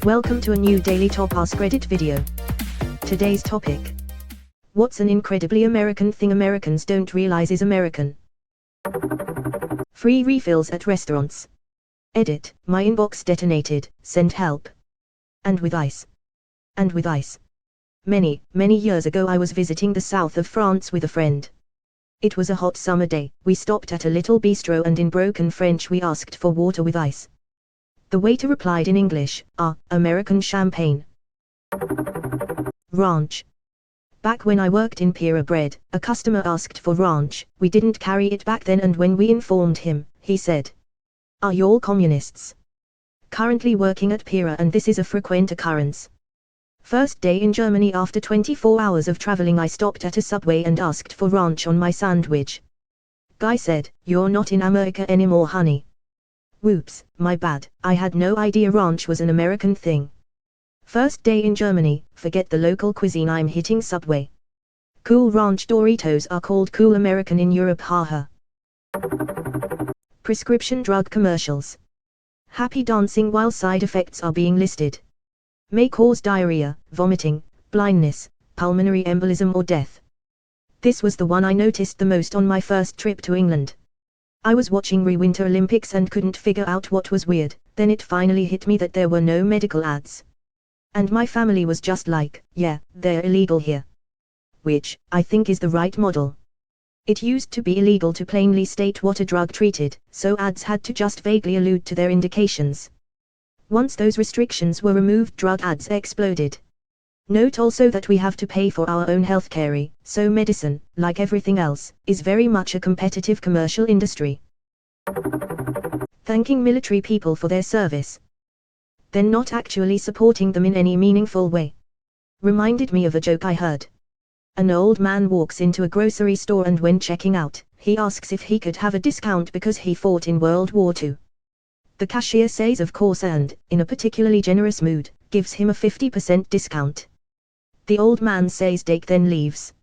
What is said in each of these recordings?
Welcome to a new daily top Askreddit video. Today's topic: what's an incredibly American thing Americans don't realize is American? Free refills at restaurants. Edit, my inbox detonated, send help. And with ice. And with ice. Many years ago I was visiting the south of France with a friend. It was a hot summer day. We stopped at a little bistro and in broken French we asked for water with ice. The waiter replied in English, American champagne. Ranch. Back when I worked in Pira Bread, a customer asked for ranch. We didn't carry it back then, and when we informed him, he said, "Are y'all communists?" Currently working at Pira, and this is a frequent occurrence. First day in Germany after 24 hours of traveling, I stopped at a Subway and asked for ranch on my sandwich. Guy said, "You're not in America anymore, honey." Whoops, my bad, I had no idea ranch was an American thing. First day in Germany, forget the local cuisine, I'm hitting Subway. Cool Ranch Doritos are called Cool American in Europe, haha. Prescription drug commercials. Happy dancing while side effects are being listed. May cause diarrhea, vomiting, blindness, pulmonary embolism or death. This was the one I noticed the most on my first trip to England. I was watching Winter Olympics and couldn't figure out what was weird, then it finally hit me that there were no medical ads. And my family was just like, yeah, they're illegal here. Which, I think is the right model. It used to be illegal to plainly state what a drug treated, so ads had to just vaguely allude to their indications. Once those restrictions were removed, drug ads exploded. Note also that we have to pay for our own healthcare, so medicine, like everything else, is very much a competitive commercial industry. Thanking military people for their service, then not actually supporting them in any meaningful way. Reminded me of a joke I heard. An old man walks into a grocery store and when checking out, he asks if he could have a discount because he fought in World War II. The cashier says of course and, in a particularly generous mood, gives him a 50% discount. The old man says Dake then leaves.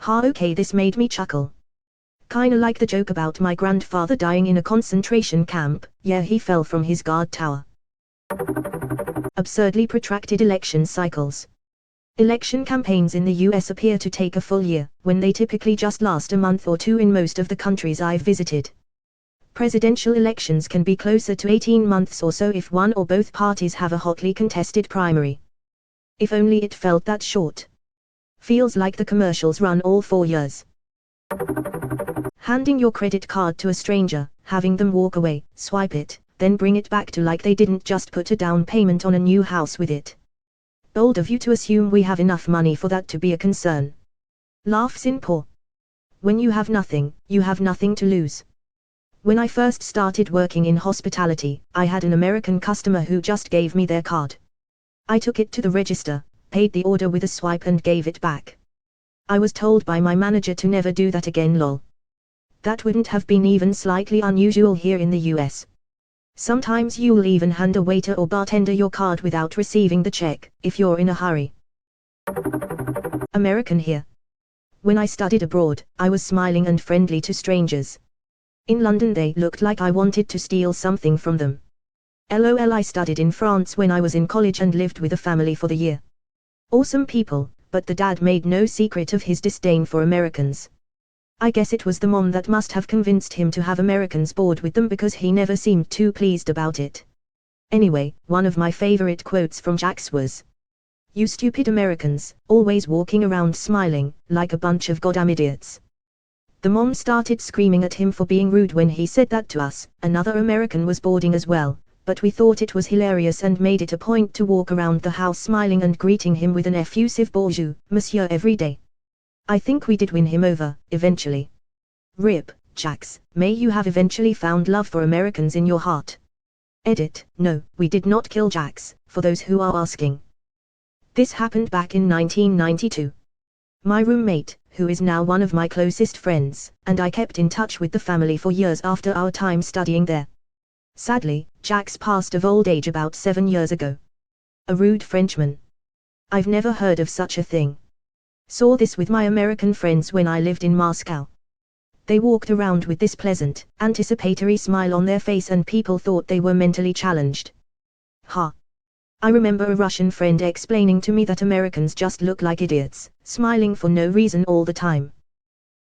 Okay, this made me chuckle. Kinda like the joke about my grandfather dying in a concentration camp. Yeah, he fell from his guard tower. Absurdly protracted election cycles. Election campaigns in the US appear to take a full year, when they typically just last a month or two in most of the countries I've visited. Presidential elections can be closer to 18 months or so if one or both parties have a hotly contested primary. If only it felt that short. Feels like the commercials run all 4 years. Handing your credit card to a stranger, having them walk away, swipe it, then bring it back to like they didn't just put a down payment on a new house with it. Bold of you to assume we have enough money for that to be a concern. Laughs in poor. When you have nothing to lose. When I first started working in hospitality, I had an American customer who just gave me their card. I took it to the register, paid the order with a swipe and gave it back. I was told by my manager to never do that again, lol. That wouldn't have been even slightly unusual here in the US. Sometimes you'll even hand a waiter or bartender your card without receiving the check, if you're in a hurry. American here. When I studied abroad, I was smiling and friendly to strangers. In London they looked like I wanted to steal something from them. LOL, I studied in France when I was in college and lived with a family for the year. Awesome people, but the dad made no secret of his disdain for Americans. I guess it was the mom that must have convinced him to have Americans board with them because he never seemed too pleased about it. Anyway, one of my favorite quotes from Jax was, "You stupid Americans, always walking around smiling, like a bunch of goddamn idiots." The mom started screaming at him for being rude when he said that to us. Another American was boarding as well, but we thought it was hilarious and made it a point to walk around the house smiling and greeting him with an effusive bonjour, monsieur every day. I think we did win him over, eventually. RIP, Jax, may you have eventually found love for Americans in your heart. Edit, no, we did not kill Jax, for those who are asking. This happened back in 1992. My roommate, who is now one of my closest friends, and I kept in touch with the family for years after our time studying there. Sadly, Jax passed of old age about 7 years ago. A rude Frenchman. I've never heard of such a thing. Saw this with my American friends when I lived in Moscow. They walked around with this pleasant, anticipatory smile on their face and people thought they were mentally challenged. Ha! I remember a Russian friend explaining to me that Americans just look like idiots, smiling for no reason all the time.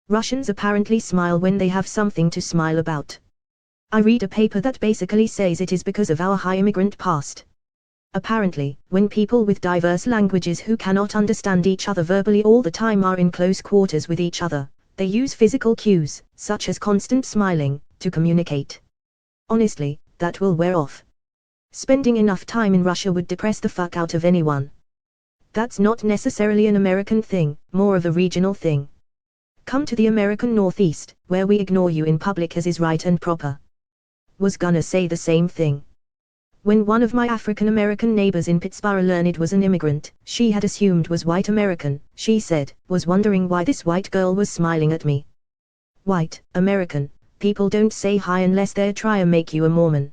Russians apparently smile when they have something to smile about. I read a paper that basically says it is because of our high immigrant past. Apparently, when people with diverse languages who cannot understand each other verbally all the time are in close quarters with each other, they use physical cues, such as constant smiling, to communicate. Honestly, that will wear off. Spending enough time in Russia would depress the fuck out of anyone. That's not necessarily an American thing, more of a regional thing. Come to the American Northeast, where we ignore you in public as is right and proper. Was gonna say the same thing. When one of my African American neighbors in Pittsburgh learned was an immigrant, she had assumed was white American, she said, was wondering why this white girl was smiling at me. White American, people don't say hi unless they're trying to make you a Mormon.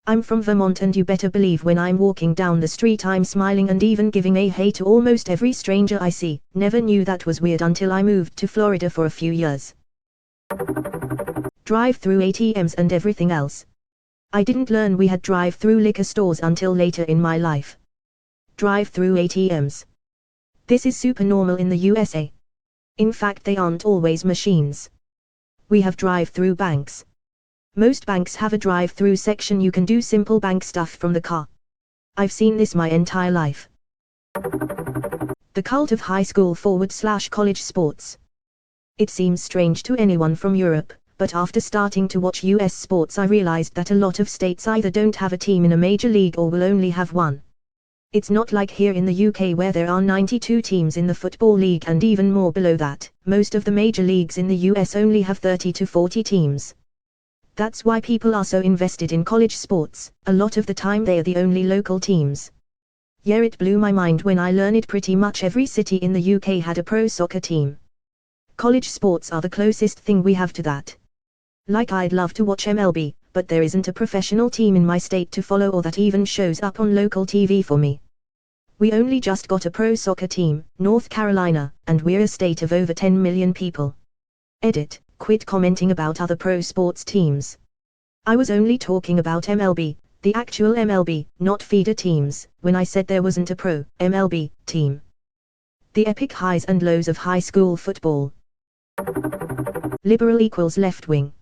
I'm from Vermont and you better believe when I'm walking down the street I'm smiling and even giving a hey to almost every stranger I see. Never knew that was weird until I moved to Florida for a few years. Drive-through ATMs and everything else. I didn't learn we had drive-through liquor stores until later in my life. Drive-through ATMs. This is super normal in the USA. In fact, they aren't always machines. We have drive-through banks. Most banks have a drive-through section you can do simple bank stuff from the car. I've seen this my entire life. The cult of high school/college sports. It seems strange to anyone from Europe, but after starting to watch US sports I realized that a lot of states either don't have a team in a major league or will only have one. It's not like here in the UK where there are 92 teams in the Football League and even more below that. Most of the major leagues in the US only have 30 to 40 teams. That's why people are so invested in college sports, a lot of the time they are the only local teams. Yeah, it blew my mind when I learned pretty much every city in the UK had a pro soccer team. College sports are the closest thing we have to that. Like I'd love to watch MLB, but there isn't a professional team in my state to follow or that even shows up on local TV for me. We only just got a pro soccer team, North Carolina, and we're a state of over 10 million people. Edit, quit commenting about other pro sports teams. I was only talking about MLB, the actual MLB, not feeder teams, when I said there wasn't a pro MLB team. The epic highs and lows of high school football. Liberal equals left wing.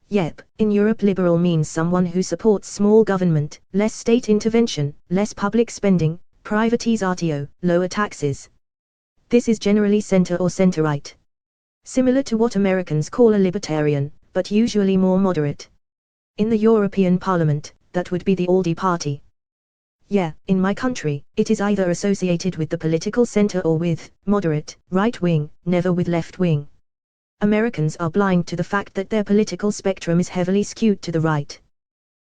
Yep, in Europe liberal means someone who supports small government, less state intervention, less public spending, privatizatio, lower taxes. This is generally center or center-right. Similar to what Americans call a libertarian, but usually more moderate. In the European Parliament, that would be the ALDE party. Yeah, in my country, it is either associated with the political center or with moderate, right wing, never with left wing. Americans are blind to the fact that their political spectrum is heavily skewed to the right.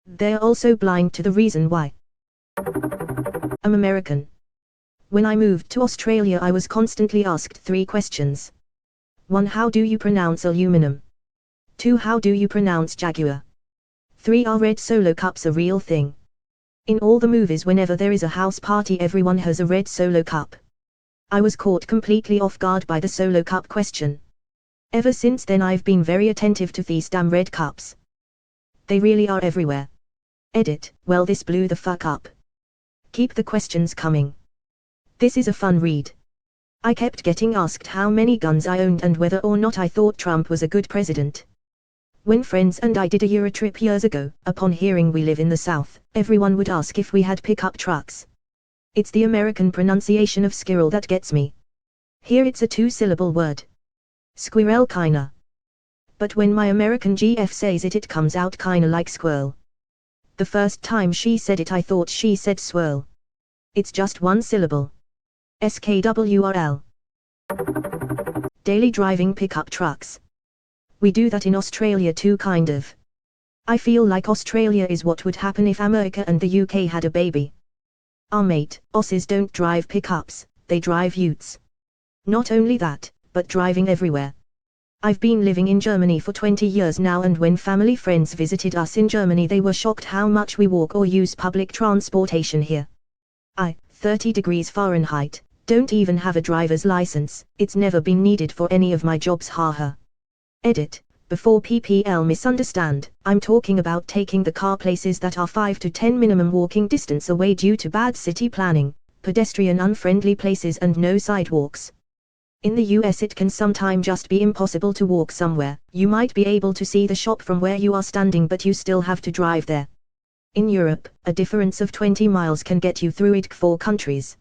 They're also blind to the reason why. I'm American. When I moved to Australia I was constantly asked 3 questions. 1. How do you pronounce aluminum? 2. How do you pronounce jaguar? 3. Are red Solo cups a real thing? In all the movies whenever there is a house party everyone has a red Solo cup. I was caught completely off guard by the Solo cup question. Ever since then I've been very attentive to these damn red cups. They really are everywhere. Edit, well this blew the fuck up. Keep the questions coming. This is a fun read. I kept getting asked how many guns I owned and whether or not I thought Trump was a good president. When friends and I did a Eurotrip years ago, upon hearing we live in the South, everyone would ask if we had pickup trucks. It's the American pronunciation of squirrel that gets me. Here it's a 2-syllable word. Squirrel kinda. But when my American GF says it comes out kinda like squirrel. The first time she said it I thought she said swirl. It's just 1 syllable. SKWRL. Daily driving pickup trucks. We do that in Australia too kind of. I feel like Australia is what would happen if America and the UK had a baby. Our mate, Aussies don't drive pickups, they drive utes. Not only that, but driving everywhere. I've been living in Germany for 20 years now and when family friends visited us in Germany they were shocked how much we walk or use public transportation here. I, 30 degrees Fahrenheit, don't even have a driver's license, it's never been needed for any of my jobs haha. Edit, Before PPL misunderstand, I'm talking about taking the car places that are 5 to 10 minimum walking distance away due to bad city planning, pedestrian unfriendly places and no sidewalks. In the US it can sometimes just be impossible to walk somewhere. You might be able to see the shop from where you are standing but you still have to drive there. In Europe, a difference of 20 miles can get you through it 4 countries.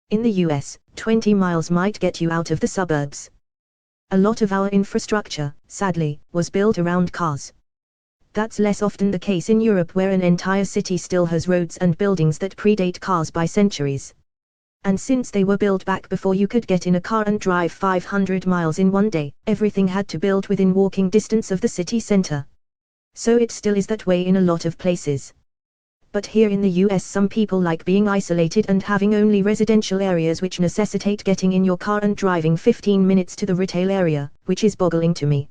In the US, 20 miles might get you out of the suburbs. A lot of our infrastructure, sadly, was built around cars. That's less often the case in Europe where an entire city still has roads and buildings that predate cars by centuries. And since they were built back before you could get in a car and drive 500 miles in one day, everything had to build within walking distance of the city center. So it still is that way in a lot of places. But here in the US some people like being isolated and having only residential areas which necessitate getting in your car and driving 15 minutes to the retail area, which is boggling to me.